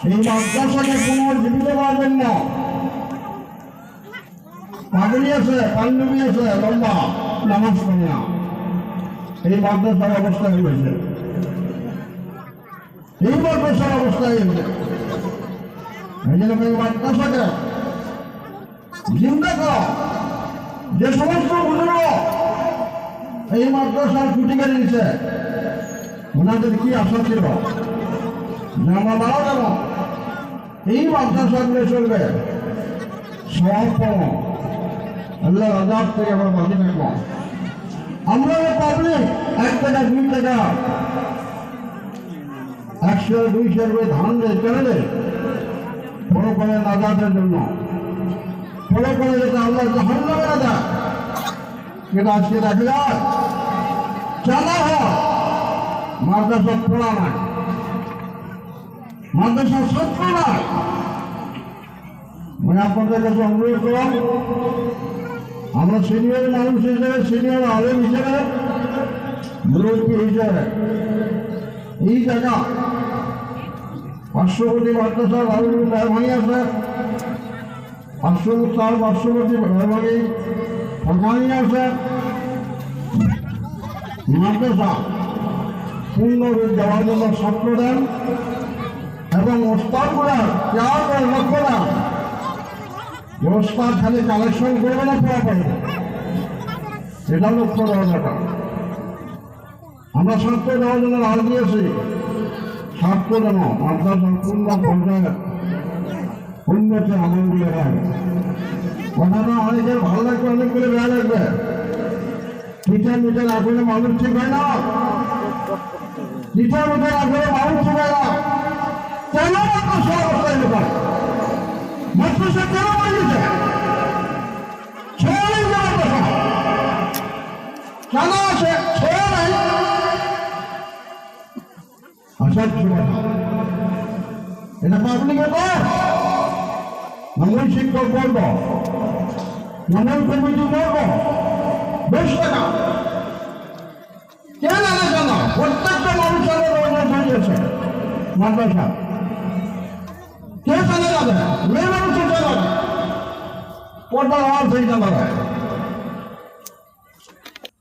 এই মাদ্রাসাকে পুনর্জীবিত করার জন্য পাগড়ি আছে, পাঞ্জাবি আছে, লম্বা নামাজ পড়ে না, এই মাদ্রাসার অবস্থা হয়েছে, এই মাদ্রাসার অবস্থা হয়েছে। এই জন্য এই মাদ্রাসাকে জিন্দা করা, যে সমস্ত বুজুর্গ এই মাদ্রাসার ছুটি কেড়ে নিচ্ছে, ওনাদের কি আশা ছিল যে আমরা মারা যাব, এই মাদ্রাসাগুলো চলবে সব আল্লাহ আজাদ থেকে আমরা বাঁচি থাকবো। আমরা পাবলিক 1 টাকা 2 টাকা 100 200 করে ধান দেয় কেন দেয়? বড় করে নাজাতের জন্য, বড় করে যেটা আল্লাহ জাহান্নামে না দেয়, সেটা আজকে দেখা যায় জানা হয় মাদ্রাসা পড়া নাই, মাদ্রাসা ছাত্র নাই। মানে আপনাদের কাছে অনুরোধ করলাম, আমরা সিনিয়র মানুষ হিসেবে, সিনিয়র আলেম হিসেবে, মুরব্বী হিসেবে এই জায়গা পার্শ্ববর্তী মাদ্রাসা রাহুল মেহরবানি আছে, পার্শ্ববর্তী মেহরবানি ফরমানি আছে, মাদ্রাসা পূর্ণরূপ দেওয়ার জন্য ছাত্র দেন এবং ওস্তাদগুলার কেয়ার করে লক্ষ্য দেন যে ওস্তাদ খালি কালেকশন করবে না, পড়া পারবে, এটা লক্ষ্য দেওয়া দরকার। আমরা ছাত্র দেওয়ার জন্য রাজ দিয়েছি, ছাত্র যেন মাদ্রাসার পূর্ণ পর্যায়ে উন্নতি আমলগুলো হয়। কথাটা অনেকের ভালো লাগবে, অনেকগুলো বেড়া লাগবে। টিচার মিটার আসলে মানুষ ঠিক হয় না, টিচার মিটার আসলে মানুষ ঠিক হয় না। কেন মাদ্রাসা অবস্থায় লোকাল মাদ্রাসা কেন বানিয়েছে? ছেড়ে নেই মাদ্রাসা কেন আছে? ছেড়ে নেই। আসার এটা পাবলিকে কর, মঙ্গল শিক্ষক বলব, মঙ্গল কমিটি বলব, বেশ টাকা কেন আলাদা না? প্রত্যেকটা মানুষের বানিয়েছে মাদ্রাসা, কে চালে যাবে? মেয়ে মানুষের চালাবে, পর্দার আওয়াজ হয়ে যাবে।